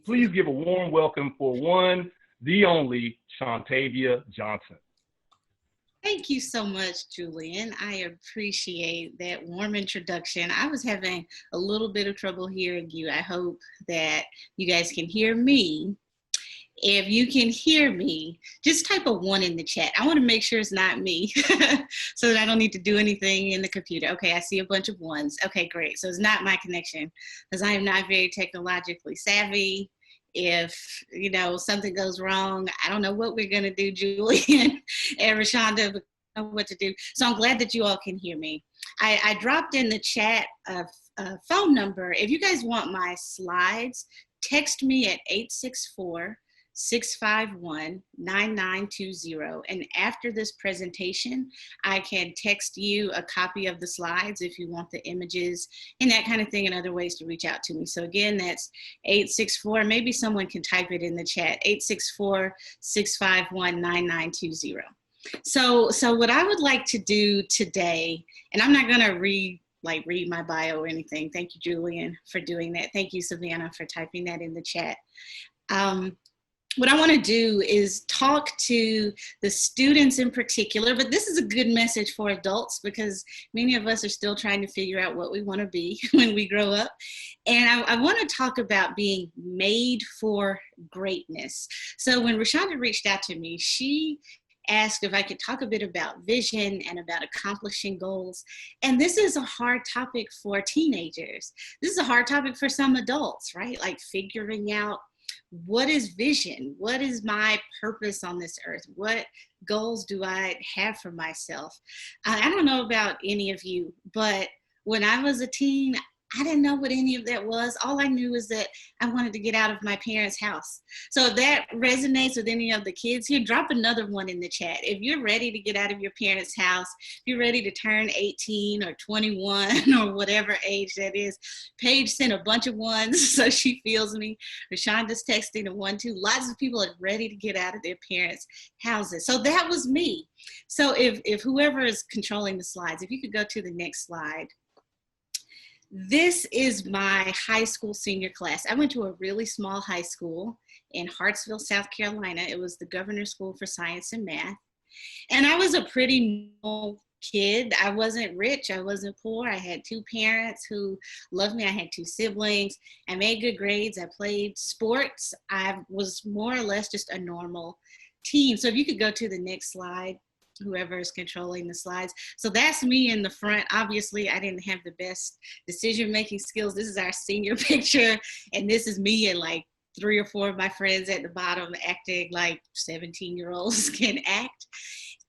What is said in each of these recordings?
Please give a warm welcome for one, the only Shontavia Johnson. Thank you so much, Julian. I appreciate that warm introduction. I was having a little bit of trouble hearing you. I hope that you guys can hear me. If you can hear me, just type a 1 in the chat. I want to make sure it's not me so that I don't need to do anything in the computer. Okay, I see a bunch of 1s. Okay, great. So it's not my connection because I am not very technologically savvy. If, something goes wrong, I don't know what we're going to do, Julian and Rashonda, but I don't know what to do. So I'm glad that you all can hear me. I dropped in the chat a phone number. If you guys want my slides, text me at 864-651-9920. And after this presentation, I can text you a copy of the slides if you want the images and that kind of thing, and other ways to reach out to me. So again, that's 864, maybe someone can type it in the chat, 864-651-9920. So what I would like to do today, and I'm not gonna read my bio or anything. Thank you, Julian, for doing that. Thank you, Savannah, for typing that in the chat. What I want to do is talk to the students in particular, but this is a good message for adults because many of us are still trying to figure out what we want to be when we grow up. And I want to talk about being made for greatness. So when Rashonda reached out to me, she asked if I could talk a bit about vision and about accomplishing goals. And this is a hard topic for teenagers. This is a hard topic for some adults, right? Like figuring out, what is vision? What is my purpose on this earth? What goals do I have for myself? I don't know about any of you, but when I was a teen, I didn't know what any of that was. All I knew is that I wanted to get out of my parents' house. So if that resonates with any of the kids here, drop another 1 in the chat. If you're ready to get out of your parents' house, if you're ready to turn 18 or 21 or whatever age that is, Paige sent a bunch of 1s, so she feels me. Rashonda's texting a 1, 2. Lots of people are ready to get out of their parents' houses. So that was me. So if whoever is controlling the slides, if you could go to the next slide. This is my high school senior class. I went to a really small high school in Hartsville, South Carolina. It was the Governor's School for Science and Math. And I was a pretty normal kid. I wasn't rich. I wasn't poor. I had 2 parents who loved me. I had 2 siblings. I made good grades. I played sports. I was more or less just a normal teen. So if you could go to the next slide. Whoever is controlling the slides. So that's me in the front. Obviously, I didn't have the best decision-making skills. This is our senior picture, and this is me and like 3 or 4 of my friends at the bottom acting like 17-year-olds can act.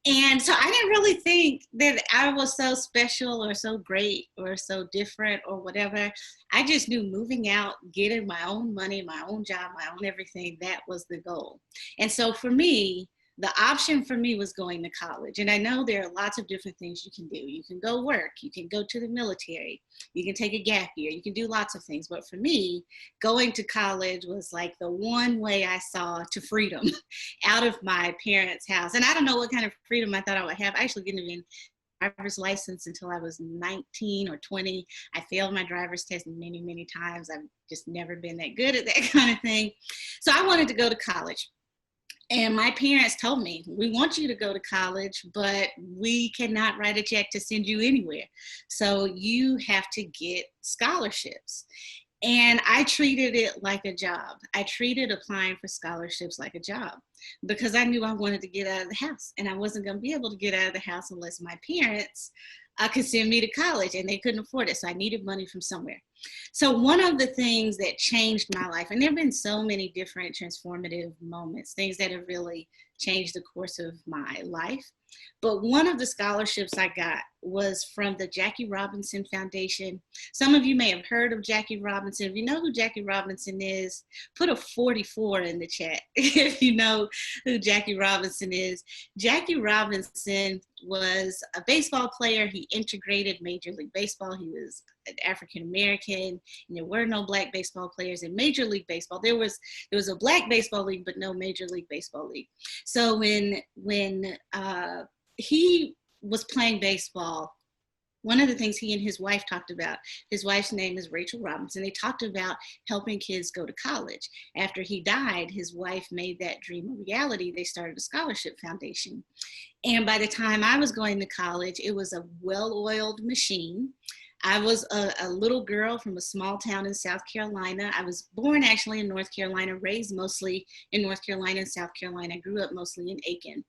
And so I didn't really think that I was so special or so great or so different or whatever. I just knew moving out, getting my own money, my own job, my own everything, that was the goal. And so for me, the option for me was going to college. And I know there are lots of different things you can do. You can go work, you can go to the military, you can take a gap year, you can do lots of things. But for me, going to college was like the one way I saw to freedom out of my parents' house. And I don't know what kind of freedom I thought I would have. I actually didn't even driver's license until I was 19 or 20. I failed my driver's test many, many times. I've just never been that good at that kind of thing. So I wanted to go to college. And my parents told me, we want you to go to college, but we cannot write a check to send you anywhere. So you have to get scholarships. And I treated it like a job. I treated applying for scholarships like a job because I knew I wanted to get out of the house, and I wasn't going to be able to get out of the house unless my parents could send me to college, and they couldn't afford it. So I needed money from somewhere. So one of the things that changed my life, and there have been so many different transformative moments, things that have really changed the course of my life. But one of the scholarships I got was from the Jackie Robinson Foundation. Some of you may have heard of Jackie Robinson. If you know who Jackie Robinson is, put a 44 in the chat if you know who Jackie Robinson is. Jackie Robinson was a baseball player. He integrated Major League Baseball. He was an African-American, and there were no Black baseball players in Major League Baseball. There was a Black baseball league, but no Major League Baseball league. So when he was playing baseball, one of the things he and his wife talked about, his wife's name is Rachel Robinson, they talked about helping kids go to college. After he died, his wife made that dream a reality. They started a scholarship foundation. And by the time I was going to college, it was a well-oiled machine. I was a little girl from a small town in South Carolina. I was born actually in North Carolina, raised mostly in North Carolina and South Carolina. I grew up mostly in Aiken.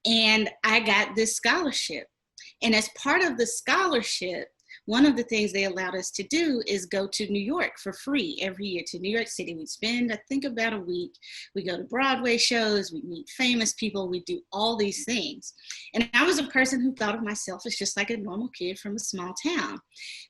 And I got this scholarship. And as part of the scholarship, one of the things they allowed us to do is go to New York for free every year, to New York City. We'd spend, I think, about a week. We go to Broadway shows, we meet famous people, we do all these things. And I was a person who thought of myself as just like a normal kid from a small town.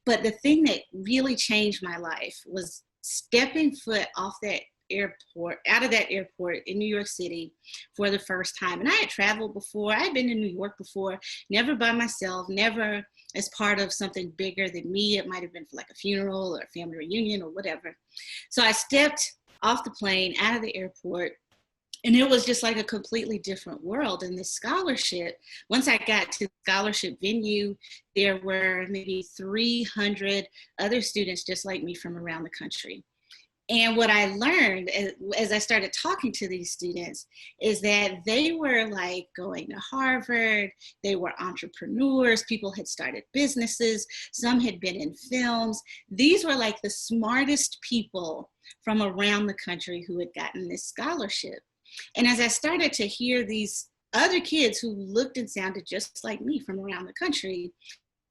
But the thing that really changed my life was stepping foot off that airport, out of that airport in New York City for the first time. And I had traveled before. I had been in New York before, never by myself, never as part of something bigger than me. It might have been for like a funeral or a family reunion or whatever. So I stepped off the plane, out of the airport, and it was just like a completely different world. And this scholarship, once I got to the scholarship venue, there were maybe 300 other students just like me from around the country. And what I learned as I started talking to these students is that they were like going to Harvard, they were entrepreneurs, people had started businesses, some had been in films. These were like the smartest people from around the country who had gotten this scholarship. And as I started to hear these other kids who looked and sounded just like me from around the country,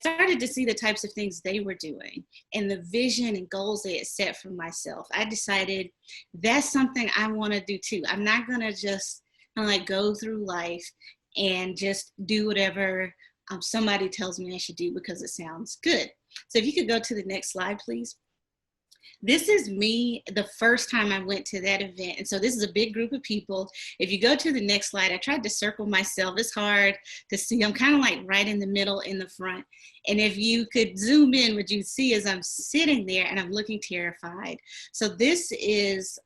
started to see the types of things they were doing and the vision and goals they had set for myself. I decided that's something I want to do too. I'm not going to just kind of like go through life and just do whatever somebody tells me I should do because it sounds good. So if you could go to the next slide, please. This is me the first time I went to that event. And so this is a big group of people. If you go to the next slide, I tried to circle myself. It's hard to see. I'm kind of like right in the middle in the front. And if you could zoom in, what you see is I'm sitting there and I'm looking terrified. So this is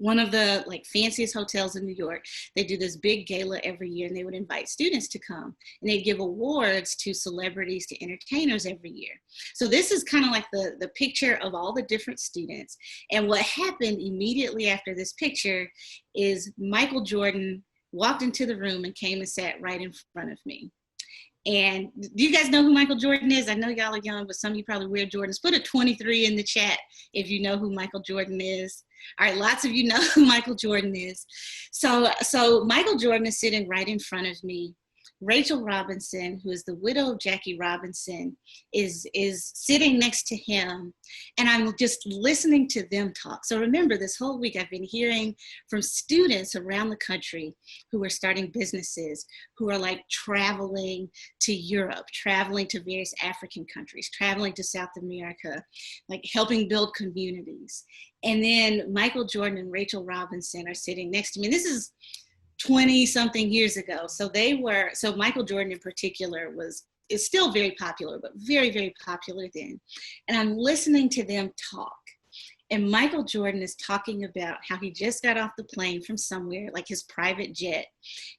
one of the like fanciest hotels in New York. They do this big gala every year and they would invite students to come and they'd give awards to celebrities, to entertainers every year. So this is kind of like the picture of all the different students. And what happened immediately after this picture is Michael Jordan walked into the room and came and sat right in front of me. And do you guys know who Michael Jordan is? I know y'all are young, but some of you probably wear Jordans. Put a 23 in the chat if you know who Michael Jordan is. All right, lots of you know who Michael Jordan is. So Michael Jordan is sitting right in front of me. Rachel Robinson, who is the widow of Jackie Robinson, is sitting next to him, and I'm just listening to them talk. So remember, this whole week I've been hearing from students around the country who are starting businesses, who are like traveling to Europe, traveling to various African countries, traveling to South America, like helping build communities. And then Michael Jordan and Rachel Robinson are sitting next to me. And this is 20 something years ago. So Michael Jordan in particular is still very popular, but very, very popular then. And I'm listening to them talk. And Michael Jordan is talking about how he just got off the plane from somewhere, like his private jet.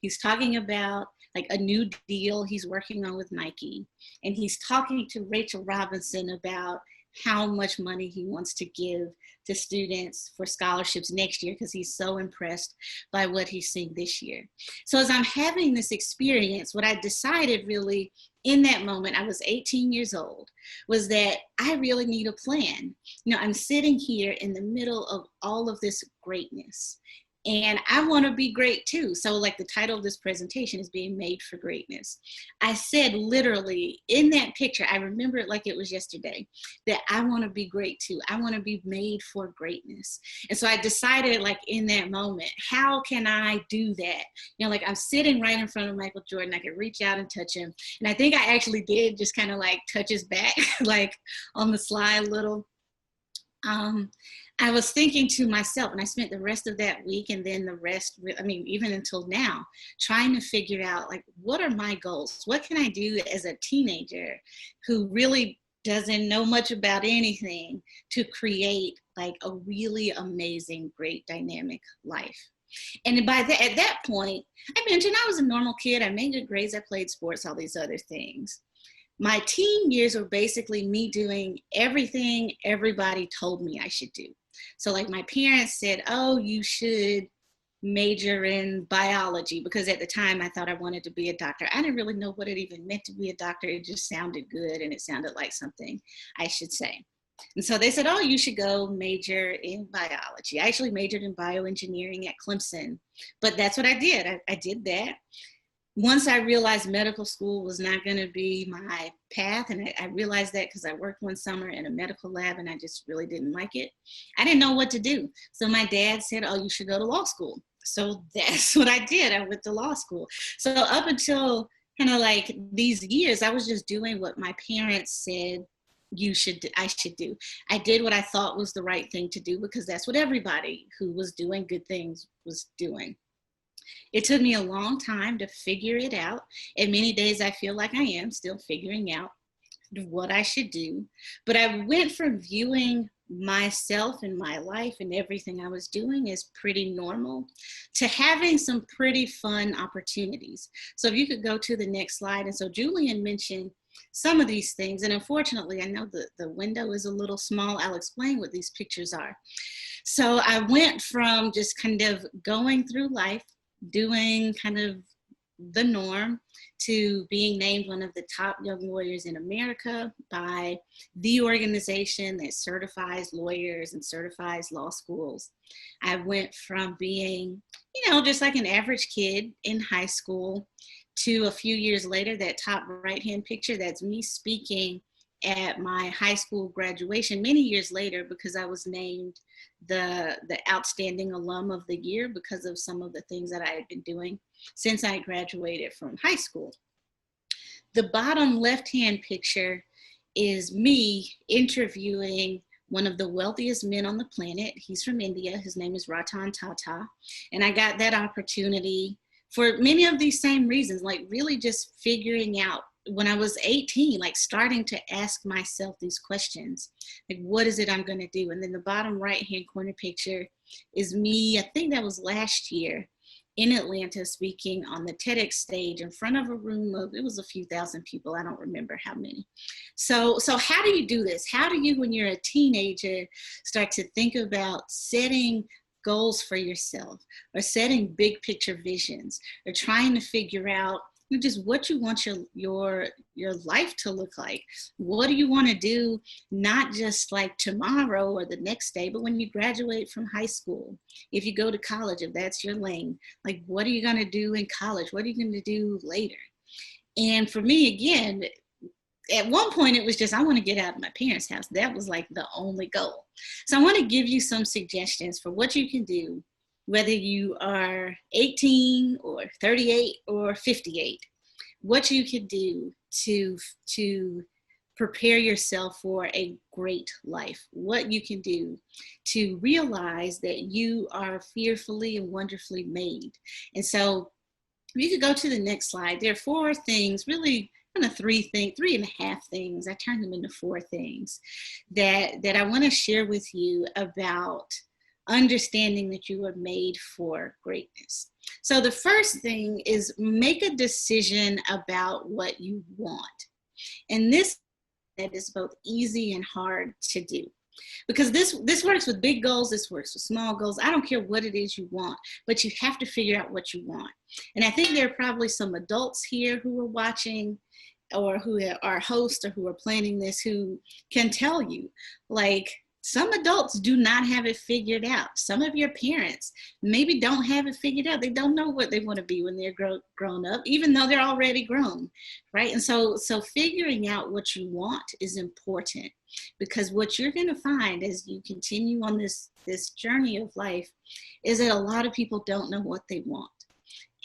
He's talking about like a new deal he's working on with Nike. And he's talking to Rachel Robinson about how much money he wants to give to students for scholarships next year because he's so impressed by what he's seeing this year. So as I'm having this experience, what I decided really in that moment, I was 18 years old, was that I really need a plan. You know, I'm sitting here in the middle of all of this greatness. And I want to be great too. So like the title of this presentation is Being Made for Greatness. I said literally in that picture, I remember it like it was yesterday, that I want to be great too. I want to be made for greatness. And so I decided like in that moment, how can I do that? You know, like I'm sitting right in front of Michael Jordan. I could reach out and touch him. And I think I actually did just kind of like touch his back, like on the slide a little. I was thinking to myself, and I spent the rest of that week and then the rest, I mean, even until now, trying to figure out like, what are my goals? What can I do as a teenager who really doesn't know much about anything to create like a really amazing, great, dynamic life? And at that point, I mentioned I was a normal kid. I made good grades. I played sports, all these other things. my teen years were basically me doing everything everybody told me I should do. So like my parents said, oh, you should major in biology, because at the time I thought I wanted to be a doctor. I didn't really know what it even meant to be a doctor. It just sounded good and it sounded like something I should say. And so they said, oh, you should go major in biology. I actually majored in bioengineering at Clemson, but that's what I did. I did that. Once I realized medical school was not going to be my path, and I realized that because I worked one summer in a medical lab and I just really didn't like it, I didn't know what to do. So my dad said, oh, you should go to law school. So that's what I did. I went to law school. So up until kind of like these years, I was just doing what my parents said I should do. I did what I thought was the right thing to do because that's what everybody who was doing good things was doing. It took me a long time to figure it out. And many days I feel like I am still figuring out what I should do. But I went from viewing myself and my life and everything I was doing as pretty normal to having some pretty fun opportunities. So if you could go to the next slide. And so Julian mentioned some of these things. And unfortunately, I know the window is a little small. I'll explain what these pictures are. So I went from just kind of going through life, doing kind of the norm, to being named one of the top young lawyers in America by the organization that certifies lawyers and certifies law schools. I went from being, just like an average kid in high school to a few years later, that top right-hand picture, that's me speaking at my high school graduation many years later, because I was named the outstanding alum of the year because of some of the things that I had been doing since I graduated from high school. The bottom left-hand picture is me interviewing one of the wealthiest men on the planet. He's from India. His name is Ratan Tata. And I got that opportunity for many of these same reasons, like really just figuring out when I was 18, like starting to ask myself these questions, like what is it I'm going to do? And then the bottom right-hand corner picture is me, I think that was last year, in Atlanta, speaking on the TEDx stage in front of a room of, it was a few thousand people. I don't remember how many. So how do you do this? How do you, when you're a teenager, start to think about setting goals for yourself, or setting big picture visions, or trying to figure out just what you want your life to look like? What do you want to do, not just like tomorrow or the next day, but when you graduate from high school, if you go to college, if that's your lane, like what are you going to do in college? What are you going to do later? And for me, again, at one point it was just, I want to get out of my parents' house. That was like the only goal. So I want to give you some suggestions for what you can do, whether you are 18 or 38 or 58, what you can do to prepare yourself for a great life, what you can do to realize that you are fearfully and wonderfully made. And so you could go to the next slide. There are four things, really kind of three and a half things. I turned them into four things that I want to share with you about understanding that you are made for greatness. So the first thing is make a decision about what you want. And this is both easy and hard to do, because this works with big goals, this works with small goals. I don't care what it is you want, but you have to figure out what you want. And I think there are probably some adults here who are watching, or who are hosts, or who are planning this, who can tell you, like, some adults do not have it figured out. Some of your parents maybe don't have it figured out. They don't know what they want to be when they're grown up, even though they're already grown, right? And so figuring out what you want is important, because what you're going to find as you continue on this journey of life is that a lot of people don't know what they want.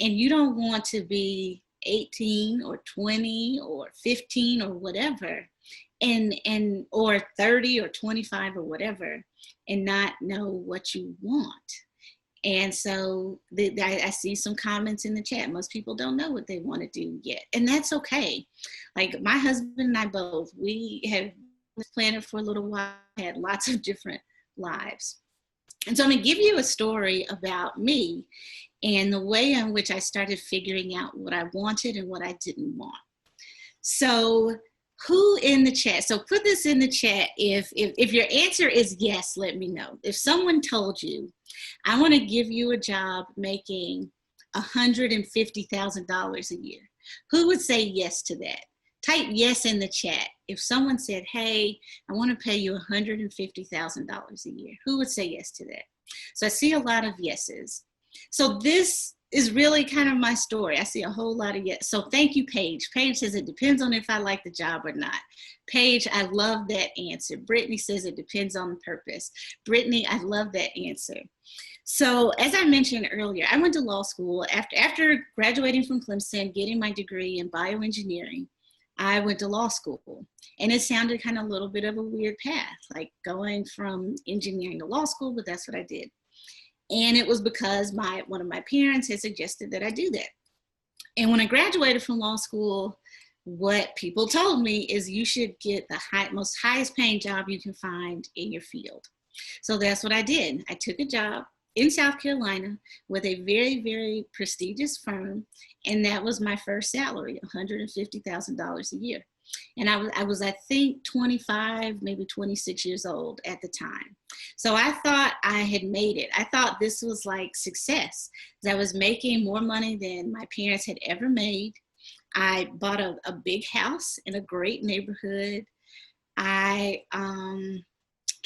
And you don't want to be 18 or 20 or 15 or whatever, and or 30 or 25 or whatever, and not know what you want. And so I see some comments in the chat. Most people don't know what they want to do yet, and that's okay. Like my husband and I both, we have planned it for a little while, had lots of different lives. And so I'm going to give you a story about me and the way in which I started figuring out what I wanted and what I didn't want. So Who in the chat? So put this in the chat. If your answer is yes, let me know. If someone told you, I want to give you a job making $150,000 a year, who would say yes to that? Type yes in the chat. If someone said, hey, I want to pay you $150,000 a year, who would say yes to that? So I see a lot of yeses. So this is really kind of my story. I see a whole lot of yes. So thank you, Paige. Paige says it depends on if I like the job or not. Paige, I love that answer. Brittany says it depends on the purpose. Brittany, I love that answer. So as I mentioned earlier, I went to law school. After graduating from Clemson, getting my degree in bioengineering, I went to law school. And it sounded kind of a little bit of a weird path, like going from engineering to law school, but that's what I did. And it was because one of my parents had suggested that I do that. And when I graduated from law school, what people told me is you should get the most highest paying job you can find in your field. So that's what I did. I took a job in South Carolina with a very, very prestigious firm. And that was my first salary, $150,000 a year. And I was, I think, 25, maybe 26 years old at the time. So I thought I had made it. I thought this was like success. I was making more money than my parents had ever made. I bought a big house in a great neighborhood. I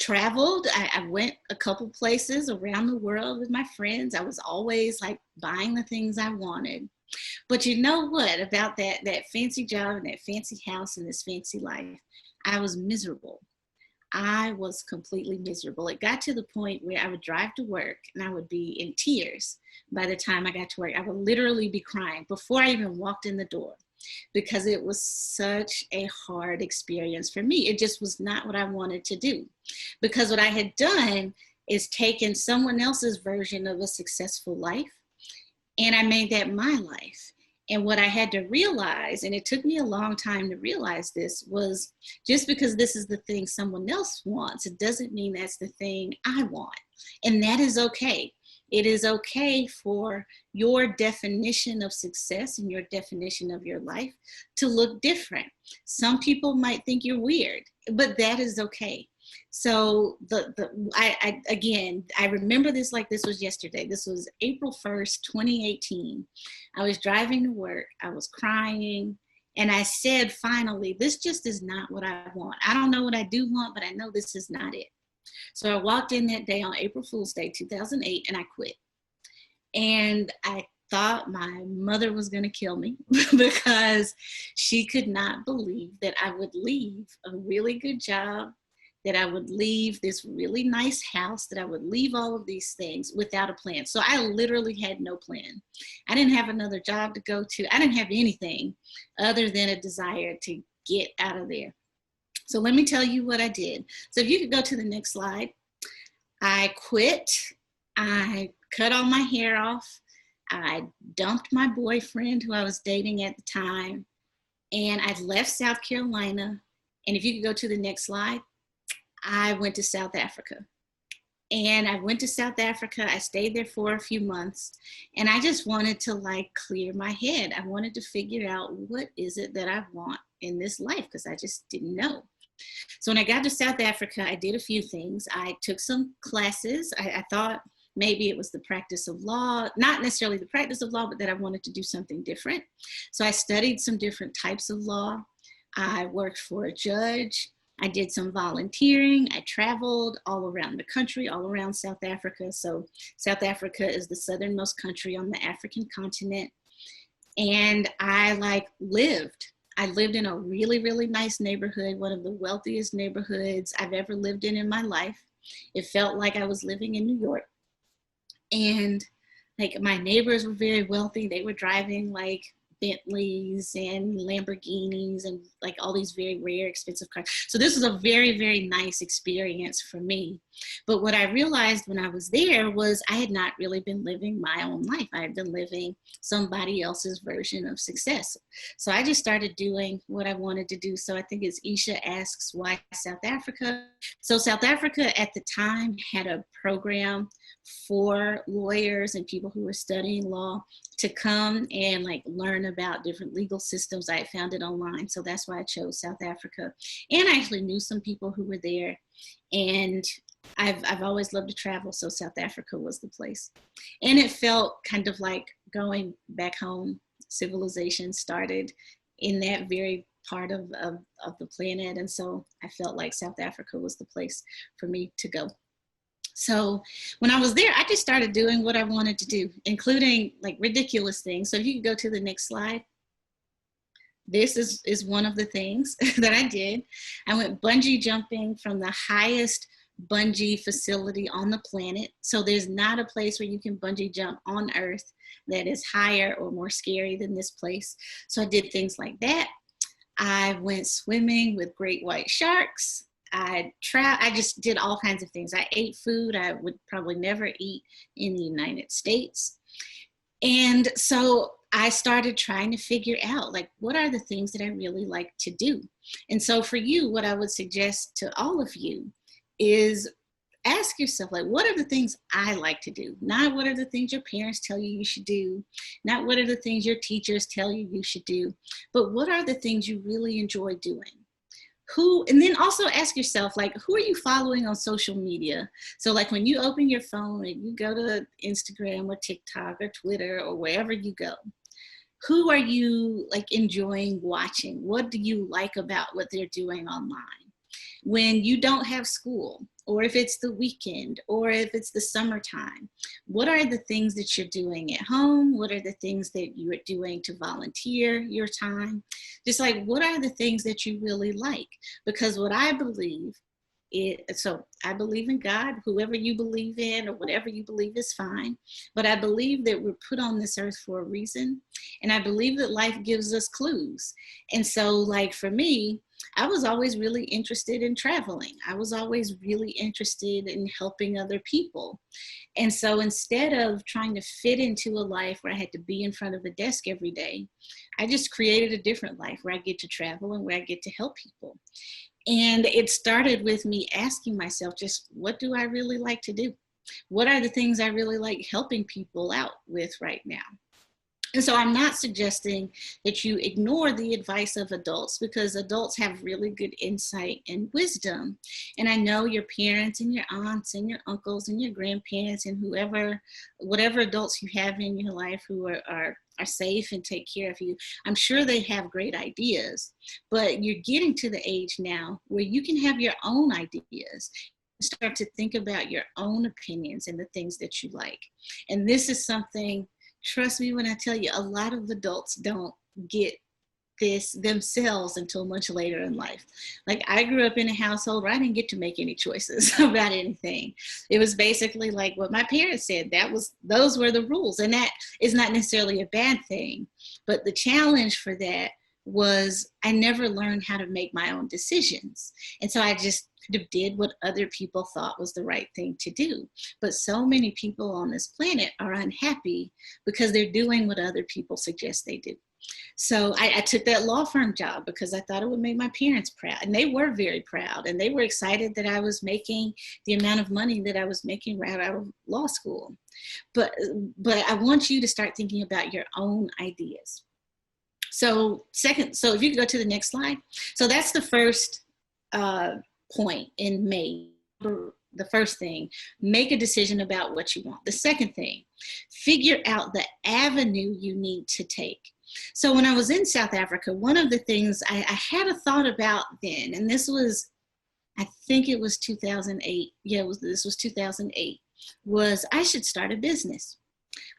traveled. I went a couple places around the world with my friends. I was always like buying the things I wanted. But you know what about that fancy job and that fancy house and this fancy life? I was miserable. I was completely miserable. It got to the point where I would drive to work and I would be in tears by the time I got to work. I would literally be crying before I even walked in the door because it was such a hard experience for me. It just was not what I wanted to do, because what I had done is taken someone else's version of a successful life and I made that my life. And what I had to realize, and it took me a long time to realize this, was just because this is the thing someone else wants, it doesn't mean that's the thing I want. And that is okay. It is okay for your definition of success and your definition of your life to look different. Some people might think you're weird, but that is okay. So I remember this like this was yesterday. This was April 1st, 2018. I was driving to work. I was crying. And I said, finally, this just is not what I want. I don't know what I do want, but I know this is not it. So I walked in that day on April Fool's Day, 2008, and I quit. And I thought my mother was going to kill me because she could not believe that I would leave a really good job, that I would leave this really nice house, that I would leave all of these things without a plan. So I literally had no plan. I didn't have another job to go to. I didn't have anything other than a desire to get out of there. So let me tell you what I did. So if you could go to the next slide. I quit. I cut all my hair off. I dumped my boyfriend who I was dating at the time. And I left South Carolina. And if you could go to the next slide. I went to South Africa. And I went to South Africa. I stayed there for a few months. And I just wanted to like clear my head. I wanted to figure out what is it that I want in this life, because I just didn't know. So when I got to South Africa, I did a few things. I took some classes. I thought maybe it was the practice of law, not necessarily the practice of law, but that I wanted to do something different. So I studied some different types of law. I worked for a judge. I did some volunteering. I traveled all around the country, all around South Africa. So South Africa is the southernmost country on the African continent. And I lived in a really, really nice neighborhood, one of the wealthiest neighborhoods I've ever lived in my life. It felt like I was living in New York. And like my neighbors were very wealthy. They were driving like Bentleys and Lamborghinis and like all these very rare, expensive cars. So this was a very, very nice experience for me. But what I realized when I was there was I had not really been living my own life. I had been living somebody else's version of success. So I just started doing what I wanted to do. So I think it's Isha asks, why South Africa? So South Africa at the time had a program for lawyers and people who were studying law to come and like learn about different legal systems. I found it online. So that's why I chose South Africa. And I actually knew some people who were there. And I've always loved to travel. So South Africa was the place. And it felt kind of like going back home. Civilization started in that very part of the planet. And so I felt like South Africa was the place for me to go. So when I was there, I just started doing what I wanted to do, including like ridiculous things. So if you could go to the next slide. This is one of the things that I did. I went bungee jumping from the highest bungee facility on the planet. So there's not a place where you can bungee jump on Earth that is higher or more scary than this place. So I did things like that. I went swimming with great white sharks. I just did all kinds of things. I ate food I would probably never eat in the United States. And so I started trying to figure out, like, what are the things that I really like to do? And so for you, what I would suggest to all of you is ask yourself, like, what are the things I like to do? Not what are the things your parents tell you should do, not what are the things your teachers tell you should do, but what are the things you really enjoy doing? And then also ask yourself, like, who are you following on social media? So like when you open your phone and you go to Instagram or TikTok or Twitter or wherever you go, who are you like enjoying watching? What do you like about what they're doing online? When you don't have school, or if it's the weekend, or if it's the summertime, what are the things that you're doing at home? What are the things that you are doing to volunteer your time? Just like, what are the things that you really like? Because what I believe so I believe in God, whoever you believe in or whatever you believe is fine. But I believe that we're put on this earth for a reason. And I believe that life gives us clues. And so like for me, I was always really interested in traveling. I was always really interested in helping other people. And so instead of trying to fit into a life where I had to be in front of a desk every day, I just created a different life where I get to travel and where I get to help people. And it started with me asking myself, just what do I really like to do? What are the things I really like helping people out with right now? And so I'm not suggesting that you ignore the advice of adults, because adults have really good insight and wisdom. And I know your parents and your aunts and your uncles and your grandparents and whatever adults you have in your life who are safe and take care of you, I'm sure they have great ideas. But you're getting to the age now where you can have your own ideas. Start to think about your own opinions and the things that you like. And this is something, trust me when I tell you, a lot of adults don't get this themselves until much later in life. Like I grew up in a household where I didn't get to make any choices about anything. It was basically like what my parents said. Those were the rules. And that is not necessarily a bad thing. But the challenge for that was I never learned how to make my own decisions. And so I just kind of did what other people thought was the right thing to do. But so many people on this planet are unhappy because they're doing what other people suggest they do. So I took that law firm job because I thought it would make my parents proud. And they were very proud. And they were excited that I was making the amount of money that I was making right out of law school. But I want you to start thinking about your own ideas. So if you could go to the next slide. So that's the first point in May. The first thing, make a decision about what you want. The second thing, figure out the avenue you need to take. So when I was in South Africa, one of the things I had a thought about then, and this was, I think it was 2008. Yeah, this was 2008, was I should start a business.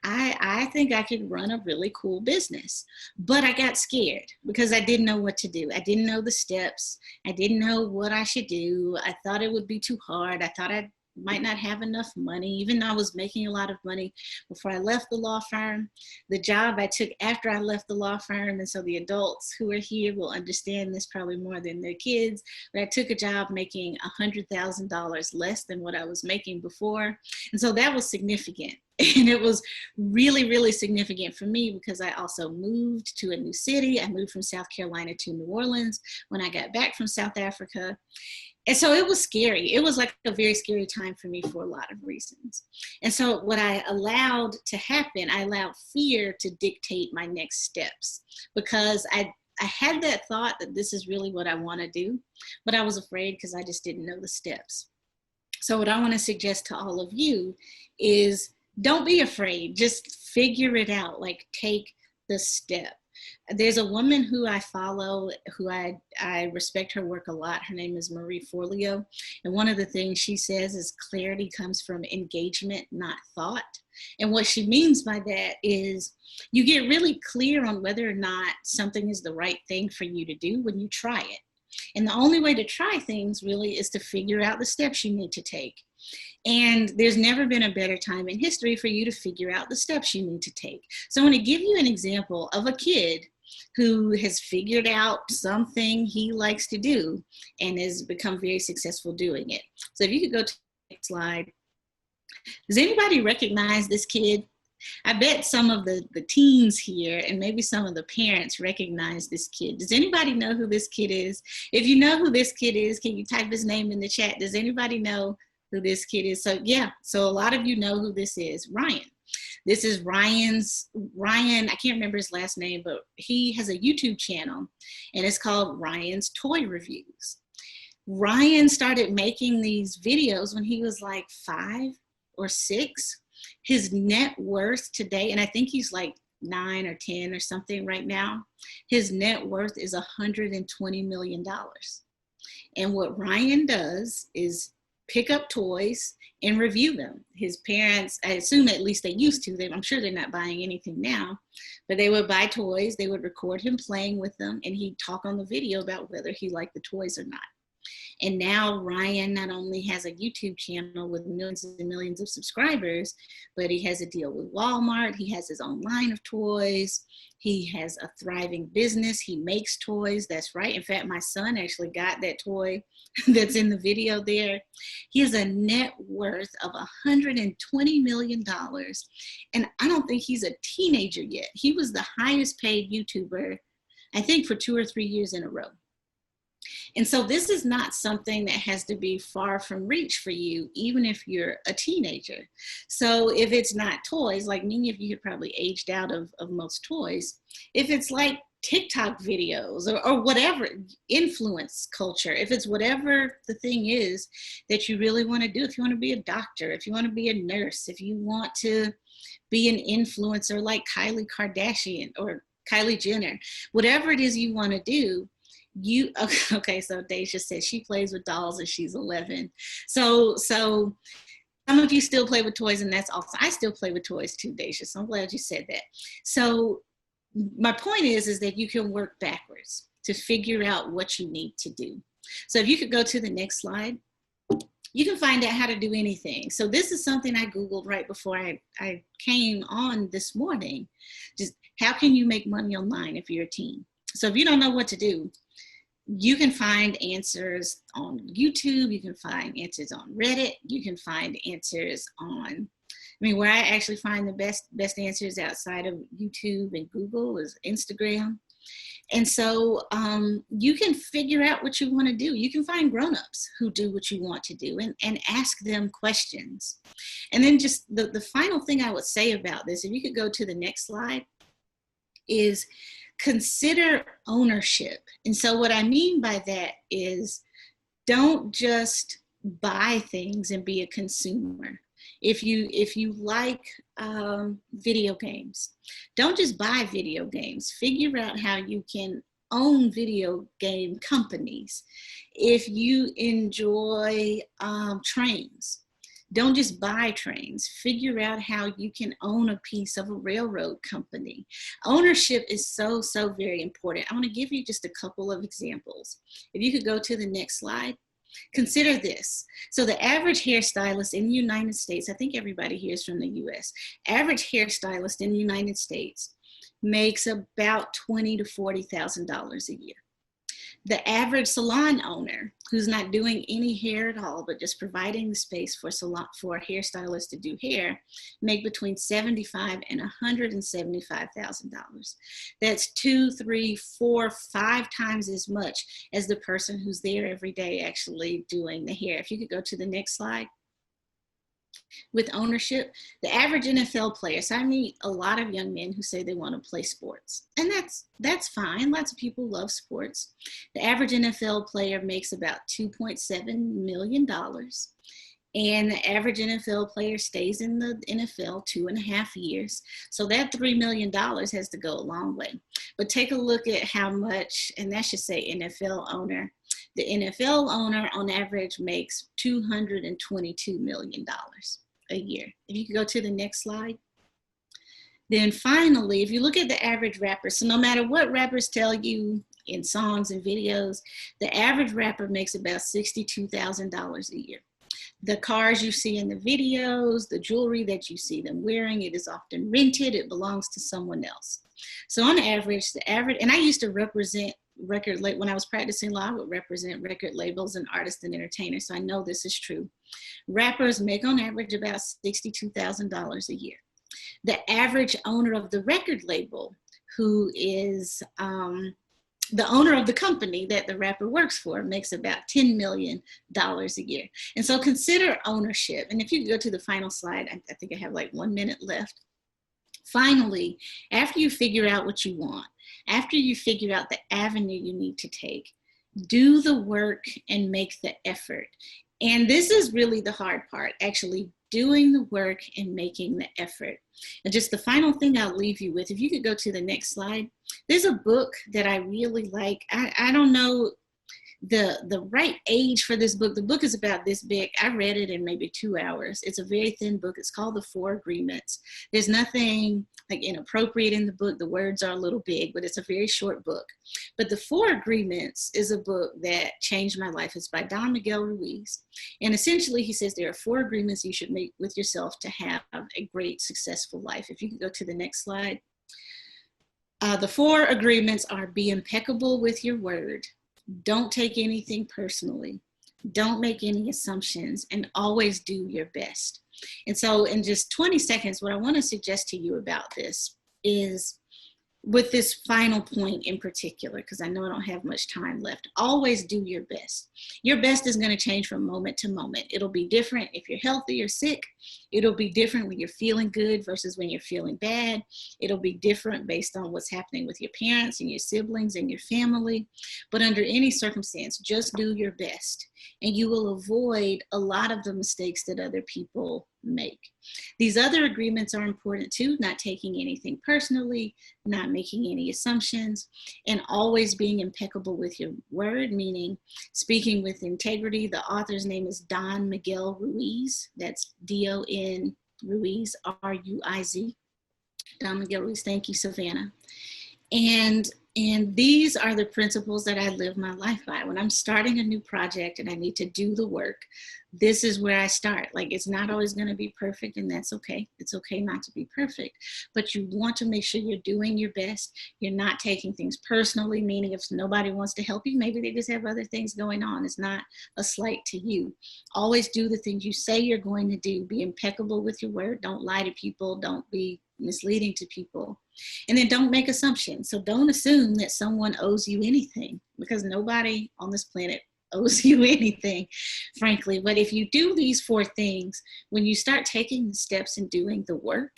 I think I could run a really cool business, but I got scared because I didn't know what to do. I didn't know the steps. I didn't know what I should do. I thought it would be too hard. I thought I'd might not have enough money, even though I was making a lot of money before I left the law firm. The job I took after I left the law firm, and so the adults who are here will understand this probably more than their kids, but I took a job making $100,000 less than what I was making before. And so that was significant. And it was really, really significant for me because I also moved to a new city. I moved from South Carolina to New Orleans when I got back from South Africa. And so it was scary. It was like a very scary time for me for a lot of reasons. And so what I allowed to happen, I allowed fear to dictate my next steps, because I had that thought that this is really what I want to do, but I was afraid because I just didn't know the steps. So what I want to suggest to all of you is, don't be afraid. Just figure it out. Like, take the step. There's a woman who I follow, who I respect her work a lot. Her name is Marie Forleo. And one of the things she says is clarity comes from engagement, not thought. And what she means by that is you get really clear on whether or not something is the right thing for you to do when you try it. And the only way to try things really is to figure out the steps you need to take. And there's never been a better time in history for you to figure out the steps you need to take. So I want to give you an example of a kid who has figured out something he likes to do and has become very successful doing it. So if you could go to the next slide. Does anybody recognize this kid? I bet some of the teens here and maybe some of the parents recognize this kid. Does anybody know who this kid is? If you know who this kid is, can you type his name in the chat? Does anybody know who this kid is? So yeah, so a lot of you know who this is. Ryan. This is Ryan, I can't remember his last name, but he has a YouTube channel and it's called Ryan's Toy Reviews. Ryan started making these videos when he was like 5 or 6. His net worth today, and I think he's like 9 or 10 or something right now, his net worth is $120 million. And what Ryan does is pick up toys and review them. His parents, I assume at least they used to, I'm sure they're not buying anything now, but they would buy toys, they would record him playing with them, and he'd talk on the video about whether he liked the toys or not. And now Ryan not only has a YouTube channel with millions and millions of subscribers, but he has a deal with Walmart. He has his own line of toys. He has a thriving business. He makes toys. That's right. In fact, my son actually got that toy that's in the video there. He has a net worth of $120 million. And I don't think he's a teenager yet. He was the highest paid YouTuber, I think, for 2 or 3 years in a row. And so this is not something that has to be far from reach for you, even if you're a teenager. So if it's not toys, like many of you have probably aged out of most toys, if it's like TikTok videos or whatever, influence culture, if it's whatever the thing is that you really want to do, if you want to be a doctor, if you want to be a nurse, if you want to be an influencer like Kylie Kardashian or Kylie Jenner, whatever it is you want to do, okay, so Deja says she plays with dolls and she's 11. So some of you still play with toys, and that's awesome. I still play with toys too, Deja, so I'm glad you said that. So my point is that you can work backwards to figure out what you need to do. So if you could go to the next slide, you can find out how to do anything. So this is something I Googled right before I came on this morning. Just how can you make money online if you're a teen? So if you don't know what to do, you can find answers on YouTube, you can find answers on Reddit, you can find answers on, where I actually find the best answers outside of YouTube and Google is Instagram. And so you can figure out what you want to do. You can find grownups who do what you want to do and ask them questions. And then just the final thing I would say about this, if you could go to the next slide, is consider ownership. And so what I mean by that is don't just buy things and be a consumer. If you like video games, don't just buy video games. Figure out how you can own video game companies. If you enjoy trains, don't just buy trains. Figure out how you can own a piece of a railroad company. Ownership is so, so very important. I want to give you just a couple of examples. If you could go to the next slide. Consider this. So the average hairstylist in the United States, I think everybody here is from the US, average hairstylist in the United States makes about $20,000 to $40,000 a year. The average salon owner who's not doing any hair at all, but just providing the space for hairstylists to do hair, make between $75,000 and $175,000. That's 2, 3, 4, 5 times as much as the person who's there every day actually doing the hair. If you could go to the next slide. With ownership, the average NFL player, so I meet a lot of young men who say they want to play sports, and that's fine. Lots of people love sports. The average NFL player makes about $2.7 million, and the average NFL player stays in the NFL 2.5 years. So that $3 million has to go a long way. But take a look at how much, and that should say NFL owner. The NFL owner on average makes $222 million a year. If you could go to the next slide. Then finally, if you look at the average rapper, so no matter what rappers tell you in songs and videos, the average rapper makes about $62,000 a year. The cars you see in the videos, the jewelry that you see them wearing, it is often rented, it belongs to someone else. So on average, and I used to represent when I was practicing law, I would represent record labels and artists and entertainers, so I know this is true. Rappers make on average about $62,000 a year. The average owner of the record label, who is the owner of the company that the rapper works for, makes about $10 million a year. And so consider ownership. And if you go to the final slide, I think I have like 1 minute left. Finally, after you figure out what you want, after you figure out the avenue you need to take, do the work and make the effort. And this is really the hard part, actually doing the work and making the effort. And just the final thing I'll leave you with, if you could go to the next slide, there's a book that I really like. I don't know the right age for this book. The book is about this big. I read it in maybe 2 hours. It's a very thin book. It's called The 4 Agreements. There's nothing like inappropriate in the book. The words are a little big, but it's a very short book. But The 4 Agreements is a book that changed my life. It's by Don Miguel Ruiz. And essentially he says there are 4 agreements you should make with yourself to have a great, successful life. If you could go to the next slide. The 4 agreements are: be impeccable with your word. Don't take anything personally. Don't make any assumptions, and always do your best. And so in just 20 seconds, what I want to suggest to you about this is, with this final point in particular, because I know I don't have much time left, always do your best. Your best is going to change from moment to moment. It'll be different if you're healthy or sick. It'll be different when you're feeling good versus when you're feeling bad. It'll be different based on what's happening with your parents and your siblings and your family. But under any circumstance, just do your best, and you will avoid a lot of the mistakes that other people make. These other agreements are important too: not taking anything personally, not making any assumptions, and always being impeccable with your word, meaning speaking with integrity. The author's name is Don Miguel Ruiz. That's D-O-N Ruiz, R-U-I-Z. Don Miguel Ruiz. Thank you, Savannah. And these are the principles that I live my life by. When I'm starting a new project and I need to do the work, this is where I start. Like, it's not always going to be perfect, and that's okay. It's okay not to be perfect, but you want to make sure you're doing your best. You're not taking things personally, meaning if nobody wants to help you, maybe they just have other things going on. It's not a slight to you. Always do the things you say you're going to do. Be impeccable with your word. Don't lie to people. Don't be misleading to people. And then don't make assumptions. So don't assume that someone owes you anything, because nobody on this planet owes you anything, frankly. But if you do these 4 things, when you start taking the steps and doing the work,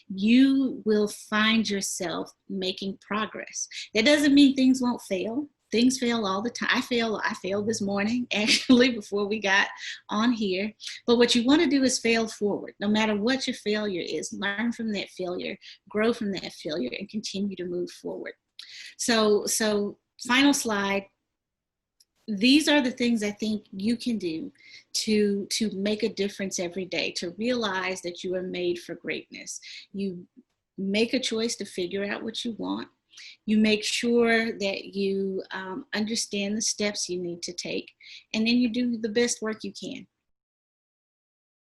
you will find yourself making progress. That doesn't mean things won't fail. Things fail all the time. I failed this morning, actually, before we got on here. But what you want to do is fail forward. No matter what your failure is, learn from that failure, grow from that failure, and continue to move forward. So final slide. These are the things I think you can do to make a difference every day, to realize that you are made for greatness. You make a choice to figure out what you want. You make sure that you understand the steps you need to take, and then you do the best work you can.